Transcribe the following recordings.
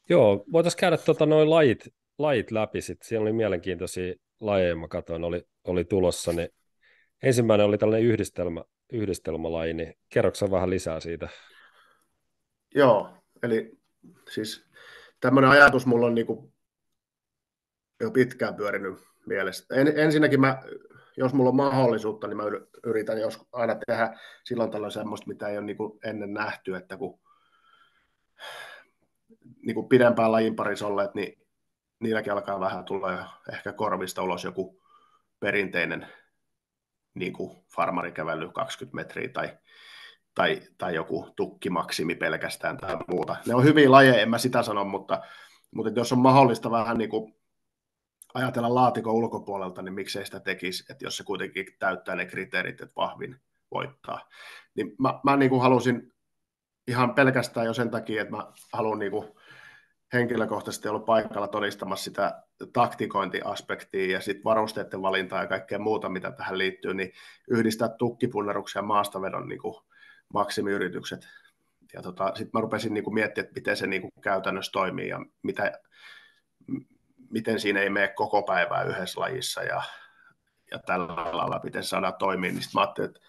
Joo, voitaisiin käydä noin lajit läpi sitten. Siellä oli mielenkiintoisia lajeja, mä katsoin, oli tulossa. Niin ensimmäinen oli tällainen yhdistelmälaji, niin kerroksä vähän lisää siitä? Joo, eli siis tämmöinen ajatus mulla on niinku jo pitkään pyörinyt mielessä. Ensinnäkin jos mulla on mahdollisuutta, niin mä yritän aina tehdä silloin tällöin semmoista, mitä ei ole niinku ennen nähty, että kun niinku pidempään lajin parissa olleet, niin niilläkin alkaa vähän tulla jo ehkä korvista ulos joku perinteinen farmarikävely 20 metriä tai joku tukkimaksimi pelkästään tai muuta. Ne on hyviä lajeja, en mä sitä sano, mutta jos on mahdollista vähän niin kuin ajatella laatikon ulkopuolelta, niin miksei sitä tekisi, että jos se kuitenkin täyttää ne kriteerit, että vahvin voittaa. Niin mä niin kuin halusin ihan pelkästään jo sen takia, että mä haluan niin kuin henkilökohtaisesti olla paikalla todistamassa sitä taktikointiaspektia ja sitten varusteiden valintaa ja kaikkea muuta, mitä tähän liittyy, niin yhdistää tukkipunneruksen ja maastavedon niin kuin maksimiyritykset. Ja sitten mä rupesin niin kuin miettimään, että miten se niin kuin käytännössä toimii ja miten siinä ei mene koko päivää yhdessä lajissa ja tällä lailla, miten se saadaan toimia. Niin sitten mä ajattelin, että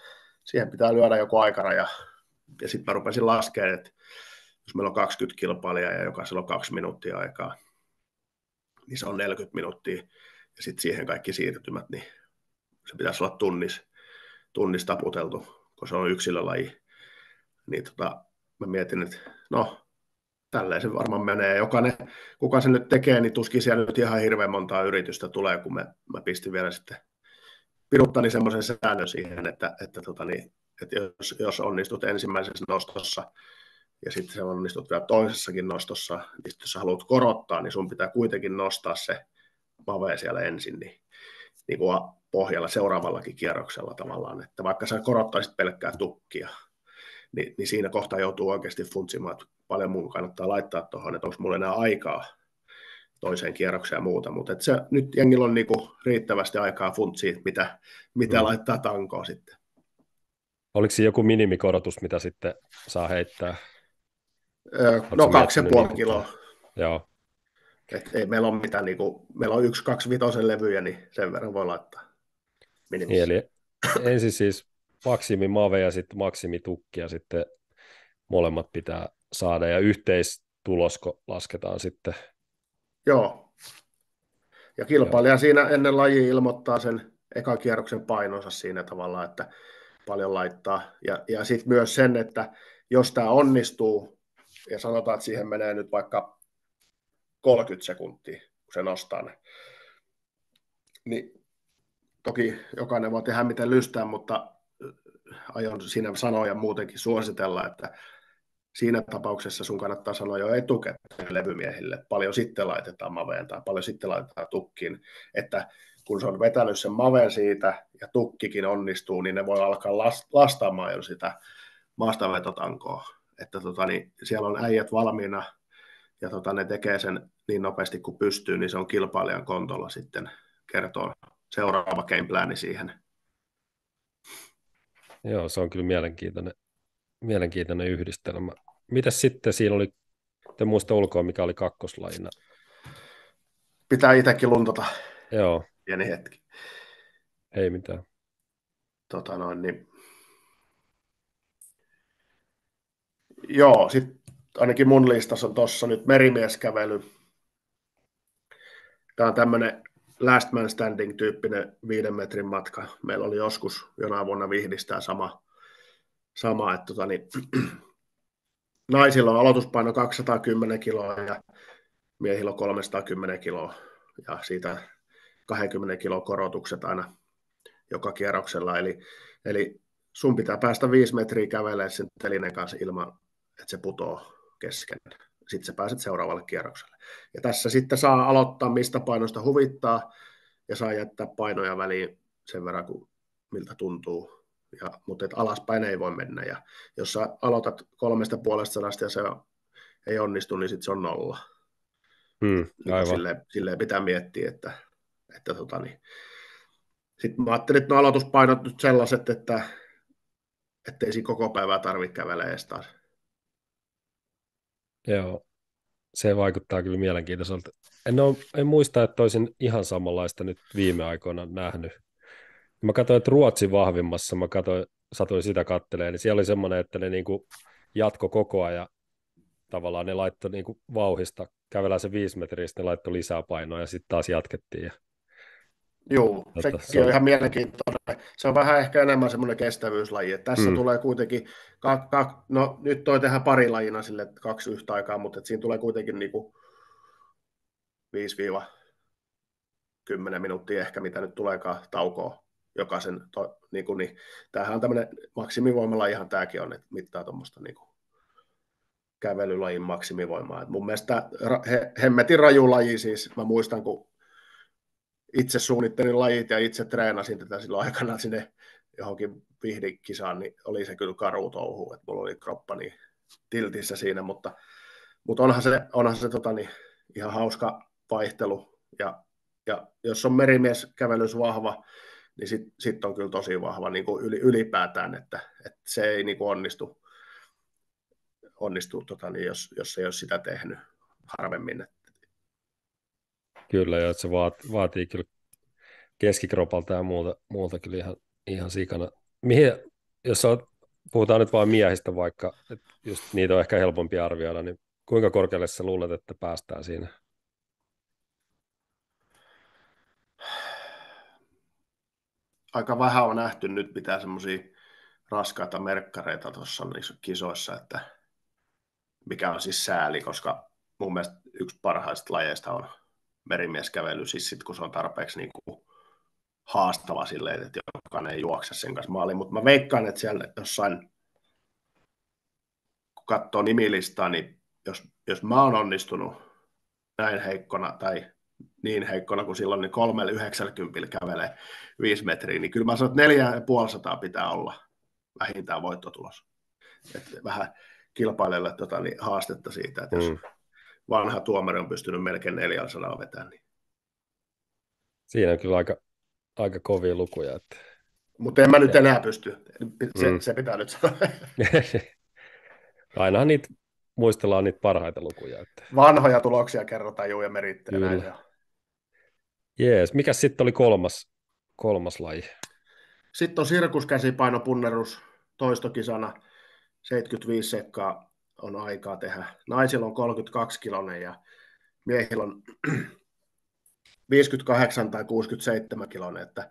siihen pitää lyödä joku aikaraja. Ja sitten mä rupesin laskemaan, että jos meillä on 20 kilpailijaa ja jokaisella on 2 minuuttia aikaa, niin se on 40 minuuttia. Ja sitten siihen kaikki siirtymät, niin se pitäisi olla tunnis taputeltu, kun se on yksilölaji. Niin mä mietin, että no, tälleen se varmaan menee. Kuka se nyt tekee, niin tuskin siellä nyt ihan hirveän montaa yritystä tulee, kun mä pistin vielä sitten piruttani semmoisen säännön siihen, että jos onnistut ensimmäisessä nostossa ja sitten se onnistut vielä toisessakin nostossa, niin jos sä haluat korottaa, niin sun pitää kuitenkin nostaa se mave siellä ensin, niin kuin pohjalla seuraavallakin kierroksella tavallaan, että vaikka sä korottaisit pelkkää tukkia, niin siinä kohtaa joutuu oikeasti funtsimaan, että paljon mun kannattaa laittaa tuohon, että onko mulla enää aikaa toiseen kierrokseen ja muuta, mutta se, nyt jengillä on niinku riittävästi aikaa funtsia, mitä Mm. laittaa tankoon sitten. Oliko siinä joku minimikorotus, mitä sitten saa heittää? Oletko No sä kaksi ja miettinyt puoli niin kuin kiloa. Joo, Et ei meillä ole mitään, meillä on 1, 2, 5 levyjä, niin sen verran voi laittaa niin, minimissä. eli ensin siis maksimimave ja sitten maksimitukki ja sitten molemmat pitää saada ja yhteistulosko lasketaan sitten. Joo, ja Joo, kilpailija siinä ennen lajia ilmoittaa sen ekan kierroksen painonsa siinä tavalla, että paljon laittaa. Ja sitten myös sen, että jos tämä onnistuu, ja sanotaan, että siihen menee nyt vaikka 30 sekuntia, kun se nostaa ne, niin toki jokainen voi tehdä miten lystää, mutta aion siinä sanoa ja muutenkin suositella, että siinä tapauksessa sun kannattaa sanoa jo etukäteen levymiehille, paljon sitten laitetaan maveen tai paljon sitten laitetaan tukkiin, että kun se on vetänyt sen maveen siitä ja tukkikin onnistuu, niin ne voi alkaa lastaamaan jo sitä maastavetotankoa. Että niin siellä on äijät valmiina ja ne tekee sen niin nopeasti kuin pystyy, niin se on kilpailijan kontolla sitten kertoo seuraava gameplani siihen. joo, se on kyllä mielenkiintoinen yhdistelmä. Mitäs sitten siinä oli, te muista ulkoa, mikä oli kakkoslajina? Pitää itsekin luntata Joo, pieni hetki. ei mitään. Niin. Joo, sitten ainakin mun listassa on tuossa nyt merimieskävely. Tämä on tämmöinen last man standing tyyppinen 5 metrin matka. Meillä oli joskus jonain vuonna Vihdistää sama että naisilla on aloituspaino 210 kiloa ja miehillä on 310 kiloa. Ja siitä 20 kiloa korotukset aina joka kierroksella. Eli sun pitää päästä 5 metriä kävelemään sen telinen kanssa ilman, että se putoo kesken. Sitten sä pääset seuraavalle kierrokselle. Ja tässä sitten saa aloittaa, mistä painosta huvittaa, ja saa jättää painoja väliin sen verran, kuin miltä tuntuu. Mutta alaspäin ei voi mennä. Ja jos sä aloitat 350 ja se ei onnistu, niin sitten se on nolla. Niin kuin Aivan. silleen pitää miettiä, niin. Sitten mä ajattelin, että no aloituspainot nyt sellaiset, että ei siinä koko päivää tarvitse kävellä edes taas. Joo. se vaikuttaa kyllä mielenkiintoiselta. En muista, että olisin ihan samanlaista nyt viime aikoina nähnyt. Mä katsoin, että Ruotsin vahvimmassa, satuin sitä kattelemaan, niin siellä oli semmoinen, että ne niinku jatko koko ajan, tavallaan ne laittoi niinku vauhista, kävelään se 5 metriä, sitten ne laittoi lisää painoa ja sitten taas jatkettiin. Joo, Se sekin on oli, ihan mielenkiintoinen. Se on vähän ehkä enemmän semmoinen kestävyyslaji. Että tässä tulee kuitenkin, no nyt toi tehdään pari lajina sille, että 2 yhtä aikaa, mutta siinä tulee kuitenkin niinku 5-10 minuuttia ehkä, mitä nyt tuleekaan taukoa jokaisen. Niin, tämähän on tämmöinen maksimivoimalla ihan tämäkin on, että mittaa tuommoista niinku kävelylajin maksimivoimaa. Et mun mielestä hemmetin raju laji siis. Mä muistan, kun itse suunnittelin lajit ja itse treenasin tätä silloin aikana sinne johonkin vihdikisaan, niin oli se kyllä karu touhu, että mulla oli kroppa niin tiltissä siinä, mutta onhan se ihan hauska vaihtelu, ja jos on merimies-kävelys vahva, niin sit on kyllä tosi vahva niin kuin ylipäätään, että se ei niin kuin onnistu jos ei ole sitä tehnyt harvemmin. kyllä, ja että se vaatii kyllä keskikropalta ja muuta kyllä ihan sikana. Jos puhutaan nyt vain miehistä vaikka, että just niitä on ehkä helpompi arvioida, niin kuinka korkealle sä luulet, että päästään siinä? Aika vähän on nähty nyt mitään semmoisia raskaita merkkareita tuossa niissä kisoissa, että mikä on siis sääli, koska mun mielestä yksi parhaista lajeista on merimieskävely, siis sit, kun se on tarpeeksi niin kuin haastava silleen, että jokainen ei juokse sen kanssa maaliin, mutta mä veikkaan, että siellä jossain, kun katsoo nimilistaa, niin jos mä oon onnistunut näin heikkona tai niin heikkona kuin silloin, niin 390 kävelee 5 metriä, niin kyllä mä sanon, että 450 pitää olla vähintään voittotulos. Että vähän kilpailijalle niin haastetta siitä, että jos vanha tuomari on pystynyt melkein 400 vetämään. Niin. Siinä on kyllä aika kovia lukuja. Että... Mutta en mä nyt enää pysty. Se pitää nyt sanoa. Ainahan muistellaan niitä parhaita lukuja. Että... Vanhoja tuloksia kerrotaan juu ja merittää. Kyllä. Jees. Mikäs sitten oli kolmas laji? Sitten on sirkuskäsipainopunnerus toistokisana. 75 sekkaa on aikaa tehdä. Naisilla on 32 kilonen ja miehillä on 58 tai 67 kilonen, että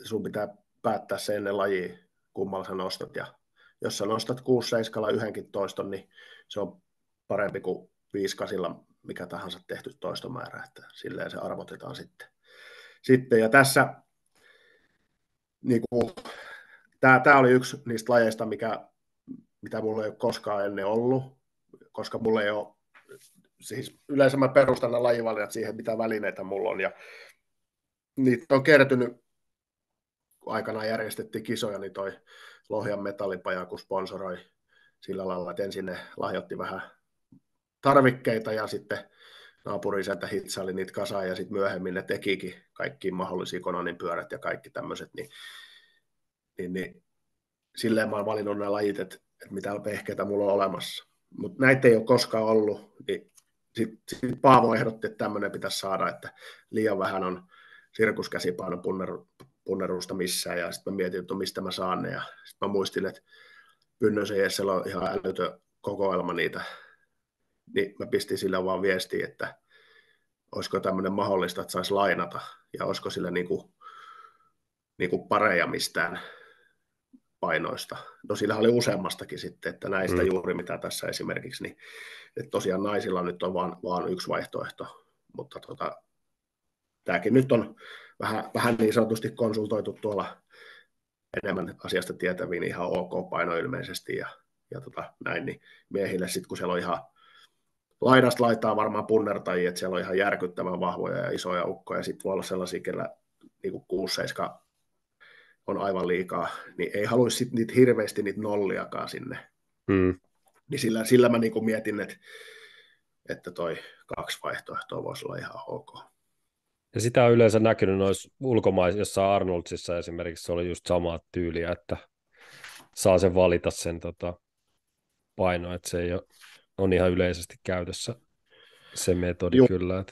sun pitää päättää se ennen lajia, kummalla sä nostat. Ja jos sä nostat 6-7 yhdenkin toiston, niin se on parempi kuin 5-8 mikä tahansa tehty toistomäärä, että silleen se arvotetaan sitten. Ja tässä niin tämä oli yksi niistä lajeista, mitä mulla ei ole koskaan ennen ollut, koska mulla ei ole, siis yleensä mä perustan nämä lajivalinnat siihen, mitä välineitä mulla on, ja niitä on kertynyt, kun aikanaan järjestettiin kisoja, niin toi Lohjan metallipaja, kun sponsoroi sillä lailla, että ensin ne lahjoitti vähän tarvikkeita, ja sitten naapurisäntä hitsaili niitä kasaan, ja sitten myöhemmin ne tekikin kaikki mahdollisia Konanin pyörät ja kaikki tämmöiset, niin silleen mä oon valinnut nämä lajit, että mitä vehkeitä mulla on olemassa. Mutta näitä ei ole koskaan ollut, niin sitten Paavo ehdotti, että tämmöinen pitäisi saada, että liian vähän on sirkuskäsipainon punnerusta missään, ja sitten mä mietin, että mistä mä saan ne, ja sitten mä muistin, että Pynnösen Jessellä on ihan älytön kokoelma niitä, niin mä pistin sille vaan viestiä, että olisiko tämmöinen mahdollista, että saisi lainata, ja olisiko sillä niinku pareja mistään painoista. No sillä oli useammastakin sitten, että näistä juuri mitä tässä esimerkiksi, niin että tosiaan naisilla nyt on vaan yksi vaihtoehto, mutta tämäkin nyt on vähän niin sanotusti konsultoitu tuolla enemmän asiasta tietäviin, ihan ok paino ilmeisesti ja näin, niin miehille sitten kun siellä on ihan laidasta laitaa varmaan punnertajia, että siellä on ihan järkyttävän vahvoja ja isoja ukkoja, ja sitten voi olla sellaisia, kellä niin 6-7 on aivan liikaa, niin ei haluaisi sit hirveästi niitä nolliakaan sinne. Niin sillä mä niin mietin, että toi 2 vaihtoehtoa voisi olla ihan ok. Ja sitä on yleensä näkynyt noissa ulkomaissa, jossain Arnoldsissa esimerkiksi se oli just samaa tyyliä, että saa sen valita sen paino, että se ei on ihan yleisesti käytössä. se metodi Juu. kyllä.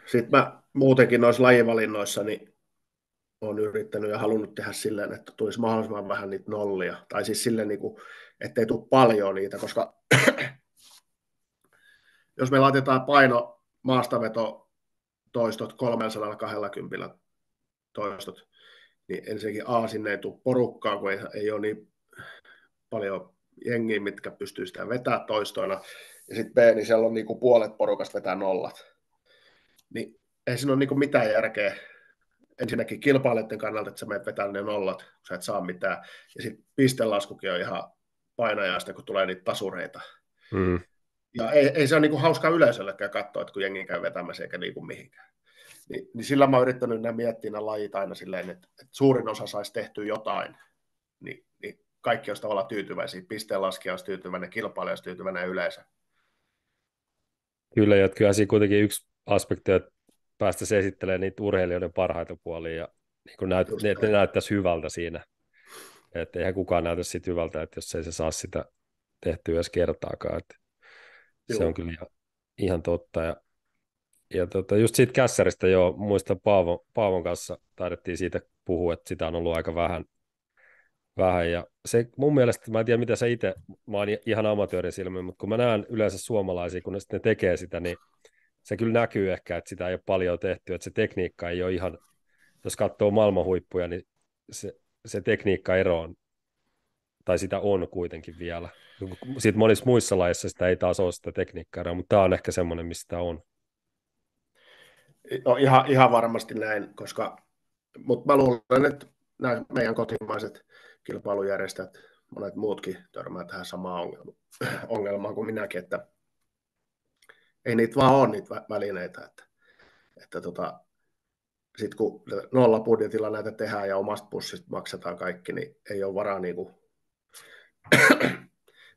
Sitten mä muutenkin noissa lajivalinnoissa niin olen yrittänyt ja halunnut tehdä silleen, että tulisi mahdollisimman vähän niitä nollia. Tai siis silleen, niin kuin, ettei tule paljon niitä, koska jos me laitetaan paino maastaveto toistot 320 toistot, niin ensinnäkin A, sinne ei tule porukkaa, kun ei ole niin paljon jengiä, mitkä pystyy sitä vetämään toistoina. Ja sitten B, niin siellä on niin kuin puolet porukasta vetää nollat. Niin ei siinä ole niin kuin mitään järkeä ensinnäkin kilpailijoiden kannalta, että sä menet vetää ne nollat, kun sä et saa mitään. Ja sitten pistelaskukin on ihan painajaista, kun tulee niitä tasureita. Mm. Ja ei se ole niin kuin hauskaa yleisöllekään katsoa, että kun jengi käy vetämässä eikä liiku mihinkään. Niin sillä mä oon yrittänyt miettiä nämä lajit aina silleen, että suurin osa saisi tehtyä jotain, niin kaikki olisi tavallaan tyytyväisiä. Pisteenlaskija olisi tyytyväinen, kilpailija olisi tyytyväinen yleisö. Kyllä, ja kyllä siinä kuitenkin yksi aspekti, että päästäisiin esittelemään niitä urheilijoiden parhaita puolia, ja niin kuin ne näyttäisi hyvältä siinä. Että eihän kukaan näytä siitä hyvältä, että jos ei se saa sitä tehtyä edes kertaakaan. Että se on kyllä ihan totta. Ja just siitä kässäristä jo, muistan Paavon kanssa taidettiin siitä puhua, että sitä on ollut aika vähän. Ja se mun mielestä, mä en tiedä mitä sä itse, mä oon ihan amatöörin silmin, mutta kun mä näen yleensä suomalaisia, kun ne sitten tekee sitä, niin se kyllä näkyy ehkä, että sitä ei ole paljon tehty, että se tekniikka ei ole ihan, jos katsoo maailman huippuja, niin se tekniikka-ero on, tai sitä on kuitenkin vielä. Sitten monissa muissa lajeissa sitä ei taas ole sitä tekniikka-eroa, mutta tämä on ehkä semmoinen, mistä on. No ihan varmasti näin, mutta mä luulen, että nämä meidän kotimaiset kilpailujärjestäjät, monet muutkin törmää tähän samaan ongelmaan kuin minäkin, että ei niitä vaan ole niitä välineitä, että sitten kun nolla budjetilla näitä tehdään ja omasta pussista maksetaan kaikki, niin ei ole varaa,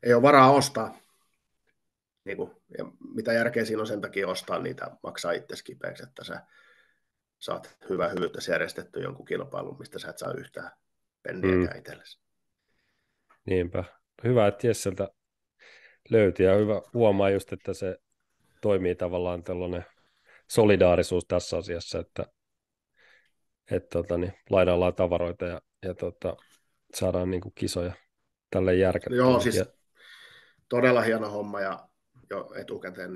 ei ole varaa ostaa. Ja mitä järkeä siinä on sen takia ostaa niitä, maksaa itse kipeäksi, että sä saat hyvää hyvyyttä järjestetty jonkun kilpailun, mistä sä et saa yhtään penniäkään itsellesi. Niinpä. Hyvä, että Jesseltä löytyi ja hyvä huomaa just, että se toimii tavallaan tällainen solidaarisuus tässä asiassa, että lainaillaan tavaroita ja saadaan niin kuin kisoja tälle järkättyä. Joo, siis todella hieno homma ja jo etukäteen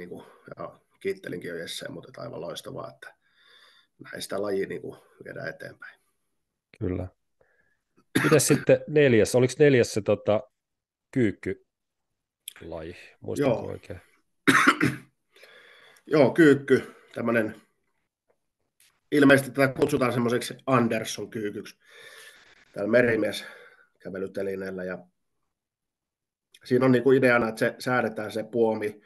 ja kiittelinkin jo Jesseen, mutta aivan loistavaa, että näin sitä lajia viedään eteenpäin. Kyllä. Mites sitten neljäs? Oliko neljäs se kyykkylaji? Muistanko oikein? Joo, kyykky, tämmöinen, ilmeisesti tätä kutsutaan semmoiseksi Anderson-kyykyksi täällä merimies kävelytelineellä ja siinä on ideana, että se säädetään se puomi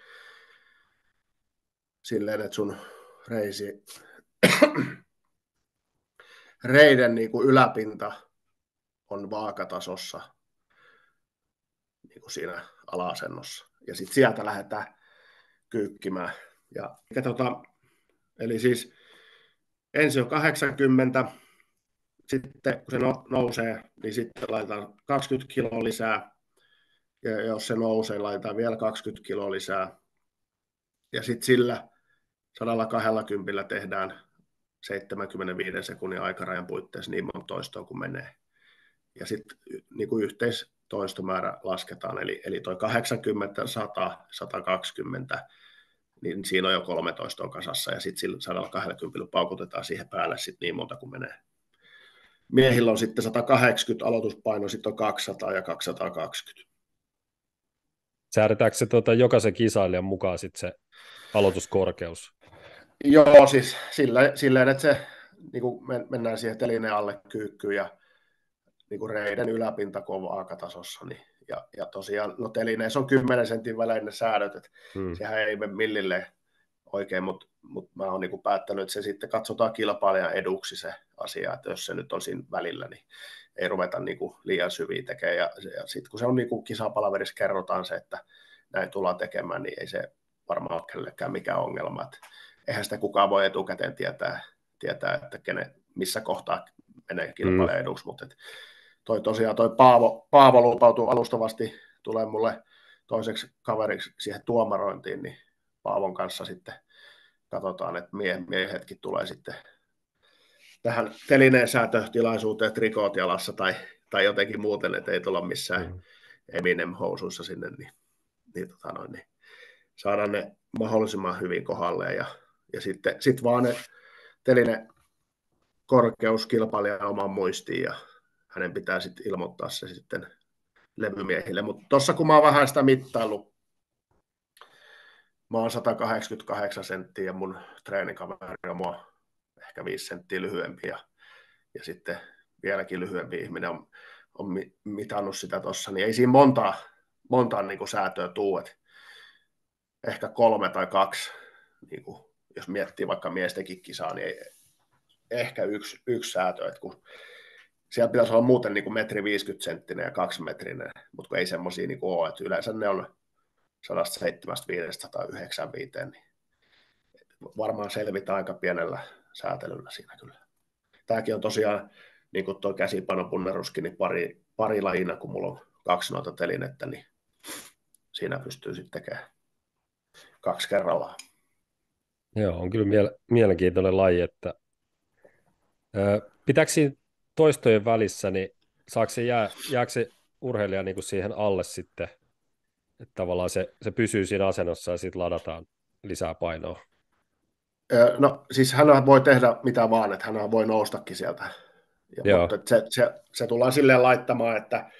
silleen, että sun reiden yläpinta on vaakatasossa siinä ala-asennossa. Ja sitten sieltä lähdetään kyykkimään. Eli siis ensin on 80, sitten kun se nousee, niin sitten laitetaan 20 kiloa lisää. Ja jos se nousee, laitetaan vielä 20 kiloa lisää. Ja sitten sillä 120 tehdään 75 sekunnin aikarajan puitteissa niin monta toistoa kuin menee. Ja sitten yhteistoistomäärä lasketaan, eli toi 80, 100, 120, niin siinä on jo 13 kasassa, ja sitten sillä 120 paukutetaan siihen päälle sitten niin monta kuin menee. Miehillä on sitten 180 aloituspaino, sitten on 200 ja 220. Säädetäänkö se jokaisen kisailijan mukaan sitten se aloituskorkeus? Joo, siis silleen, että se mennään siihen telineen alle kyykkyyn ja reiden yläpinta kovaa aikatasossa. Niin, ja tosiaan, no telineessä on 10 sentin välein ne säädöt, että sehän ei mene millille oikein, mutta mä oon päättänyt, että se sitten katsotaan kilpailijan eduksi se asia, että jos se nyt on siinä välillä, niin ei ruveta liian syviä tekemään. Ja sitten kun se on kisapalaverissa kerrotaan se, että näin tullaan tekemään, niin ei se varmaan ole kenellekään mikään ongelma. Että eihän sitä kukaan voi etukäteen tietää että missä kohtaa menee kilpailijan eduksi, mutta tosiaan toi Paavo lupautui alustavasti tulee mulle toiseksi kaveriksi siihen tuomarointiin, niin Paavon kanssa sitten katsotaan, että miehetkin tulee sitten tähän telineen säätötilaisuuteen trikoot jalassa tai jotenkin muuten, että ei tulla missään Eminem-housuissa sinne, niin saadaan ne mahdollisimman hyvin kohdalleen ja sitten vaan ne teline korkeus kilpailijan oman muistiin ja hänen pitää sitten ilmoittaa se sitten levymiehille. Mutta tuossa kun mä oon vähän sitä mittaillut, mä oon 188 senttiä ja mun treenikaveri on mua ehkä 5 senttiä lyhyempi ja sitten vieläkin lyhyempi ihminen on mitannut sitä tuossa, niin ei siinä montaa niin kuin säätöä tuu, että ehkä 3 tai 2, niin kuin, jos miettii vaikka miestenkin kisaa, niin ehkä yksi säätö, että kun siellä pitäisi olla muuten niin kuin 1,50 m ja 2 metrinen, mutta kun ei semmoisia niin ole, että yleensä ne on 175 tai 95, niin varmaan selvitään aika pienellä säätelyllä siinä kyllä. Tämäkin on tosiaan, niin kuin tuo käsipanopunneruskin, niin pari lajina, kun mulla on 2 noita telinettä, niin siinä pystyy sitten tekemään 2 kerrallaan. Joo, on kyllä mielenkiintoinen laji, että pitääkö siinä toistojen välissä, niin jääkö se urheilija niin kuin siihen alle sitten, että tavallaan se pysyy siinä asennossa ja sitten ladataan lisää painoa? No siis hän voi tehdä mitä vaan, että hän voi noustakin sieltä, mutta se tullaan silleen laittamaan, että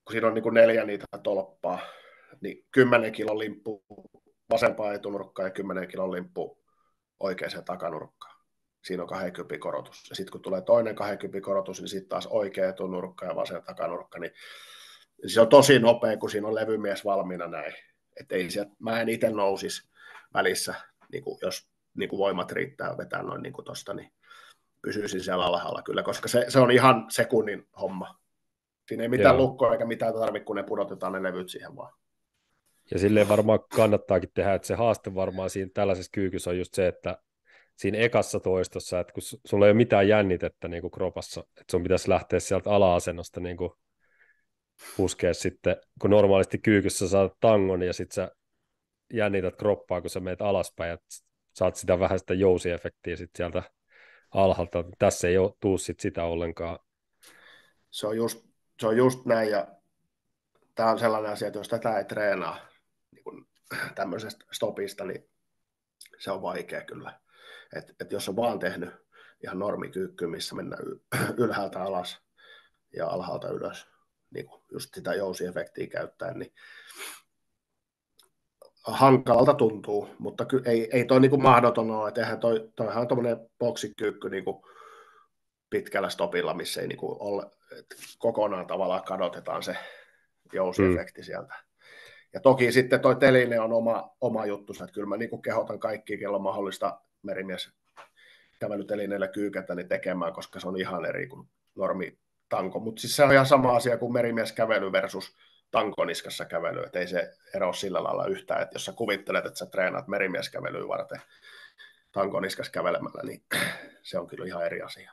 kun siinä on niin kuin 4 niitä tolppaa, niin 10 kilon limppu vasempaan etunurkkaan ja 10 kilon limppu oikeaan takanurkkaan. Siinä on 20 korotus. Ja sitten kun tulee toinen 20 korotus, niin sitten taas oikea etunurkka ja vasen takanurkka, niin se on tosi nopea, kun siinä on levymies valmiina näin. Että mä en itse nousisi välissä, niin kuin jos niin kuin voimat riittää vetää noin niin kuin tosta, niin pysyisin siellä alhaalla kyllä, koska se on ihan sekunnin homma. Siinä ei mitään lukkoa eikä mitään tarvitse, kun ne pudotetaan ne levyt siihen vaan. Ja silleen varmaan kannattaakin tehdä, että se haaste varmaan siinä tällaisessa kyykyssä on just se, että siinä ekassa toistossa, että kun sulla ei ole mitään jännitettä niin kuin kropassa, että sun pitäisi lähteä sieltä ala-asennosta niin kuin puskea sitten, kun normaalisti kyykyssä saat tangon ja sitten sä jännität kroppaa, kun sä meet alaspäin ja saat sitä vähän sitä jousiefektiä sitten sieltä alhaalta. Tässä ei tule sit sitä ollenkaan. Se on just näin ja tämä on sellainen asia, että jos tätä ei treenaa niin kun tämmöisestä stopista, niin se on vaikea kyllä. Et jos on vaan tehnyt ihan normikyykky, missä mennään ylhäältä alas ja alhaalta ylös, niin kuin just sitä jousiefektiä käyttäen, niin hankalalta tuntuu, mutta ei toi niin kuin mahdoton ole, että eihän toihan on tuommoinen boksikyykky niin kuin pitkällä stopilla, missä ei niin kuin ole, kokonaan tavallaan kadotetaan se jousiefekti sieltä. Ja toki sitten toi teline on oma juttu, että kyllä mä niin kuin kehotan kaikki, kello on mahdollista merimies kävelytelineellä kyykätä niin tekemään, koska se on ihan eri kuin normi tanko. Mutta siis se on ihan sama asia kuin merimies kävely versus tankoniskassa kävely, että ei se ero sillä lailla yhtään, että jos sä kuvittelet, että sä treenaat merimieskävelyä varten tankoniskassa kävelemällä, niin se on kyllä ihan eri asia.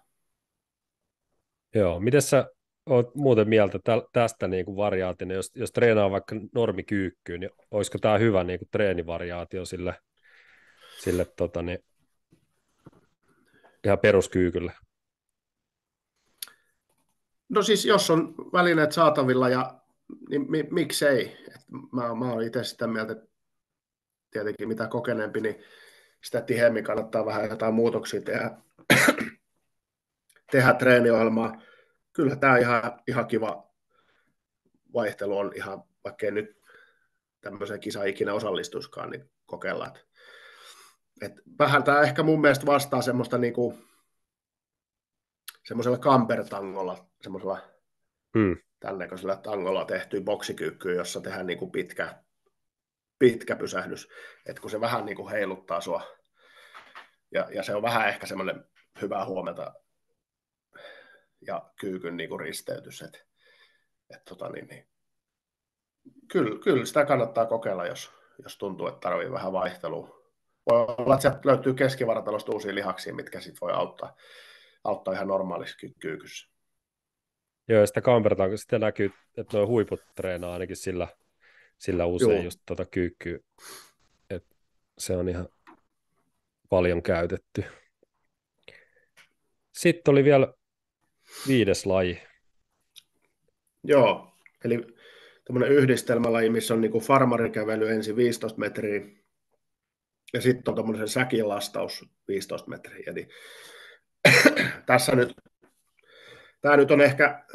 Joo, miten sä oot muuten mieltä tästä niin kuin variaatina, jos treenaa vaikka normikyykkyyn, niin olisiko tämä hyvä niin kuin treenivariaatio sille ihan peruskyykylle? No siis jos on välineet saatavilla, niin miksei? Mä oon itse sitä mieltä, että tietenkin mitä kokeneempi, niin sitä tiheämmin kannattaa vähän jotain muutoksia tehdä treeniohjelmaa. Kyllä tämä ihan kiva vaihtelu on ihan, vaikkei nyt tämmöiseen kisaan ikinä osallistuiskaan, niin kokeillaan. Et vähän tämä ehkä mun mielestä vastaa semmoista niinku, semmoisella kampertangolla, semmoisella tämän näköisellä tangolla tehtyä boksikyykkyä, jossa tehdään niinku pitkä pysähdys, että kun se vähän niinku heiluttaa sua, ja se on vähän ehkä semmoinen hyvä huomenta ja kyykyn niinku risteytys, kyllä sitä kannattaa kokeilla, jos tuntuu, että tarvii vähän vaihtelua. Voi olla, että sieltä löytyy keskivartalosta uusia lihaksia, mitkä sit voi auttaa ihan normaalissa kyykyssä. Joo, ja sitä kampertaan, kun sitten näkyy, että nuo huiput treenaa ainakin sillä usein Joo, just kyykkyä, että se on ihan paljon käytetty. Sitten oli vielä 5. laji. joo. Eli tämmöinen yhdistelmälaji, missä on niinku farmarikävely ensin 15 metriä, ja sitten on tämmöinen säkin lastaus 15 metriä. Eli tässä nyt, tämä nyt on ehkä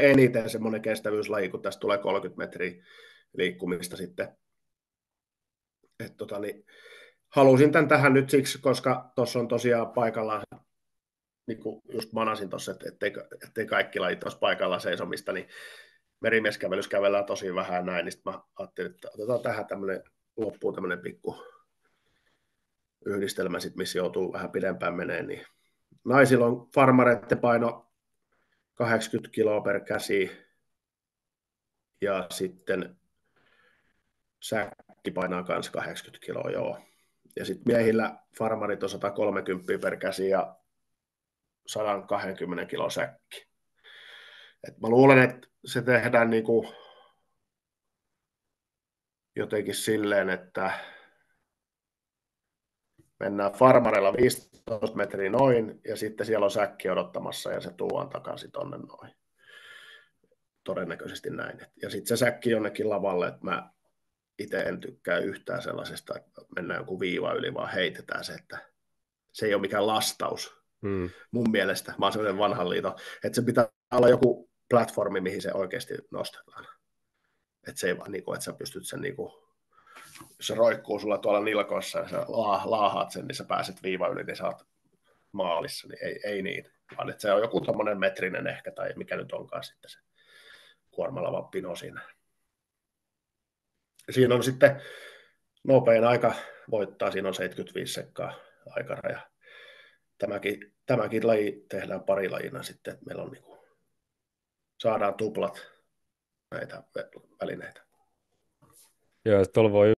eniten semmoinen kestävyyslaji, kun tästä tulee 30 metriä liikkumista sitten. Niin, halusin tämän tähän nyt siksi, koska tuossa on tosiaan paikallaan, niin kuin just manasin tuossa, ettei kaikki lajit olisi paikallaan seisomista, niin merimieskävelyssä kävellään tosi vähän näin, niin sitten mä ajattelin, että otetaan tähän loppuun tämmöinen pikku yhdistelmä, sit, missä joutuu vähän pidempään meneen. Niin naisilla on farmareiden paino 80 kiloa per käsi, ja sitten säkki painaa myös 80 kiloa, joo. Ja sitten miehillä farmarit on 130 per käsi ja 120 kilo säkki. Et mä luulen, että se tehdään niinku jotenkin silleen, että mennään farmarilla 15 metriä noin, ja sitten siellä on säkki odottamassa, ja se tuodaan takaisin tonne noin. Todennäköisesti näin. Ja sitten se säkki jonnekin lavalle, että mä itse en tykkää yhtään sellaisesta, että mennään joku viiva yli, vaan heitetään se, että se ei ole mikään lastaus mun mielestä. Mä oon sellainen vanhan liiton, että se pitää olla joku platformi, mihin se oikeasti nostetaan. Että se ei vaan, että sä pystyt sen, jos se roikkuu sulla tuolla nilkoissa ja sä laahaat sen, niin sä pääset viiva yli, niin sä oot maalissa, niin ei niin. Vaan että se on joku tommonen metrinen ehkä, tai mikä nyt onkaan sitten se kuormalavan pino siinä. Siinä on sitten nopein aika voittaa, siinä on 75 sekkaa aikaraja. Tämäkin laji tehdään parilajina sitten, että meillä on saadaan tuplat näitä välineitä. Joo, tuolla voi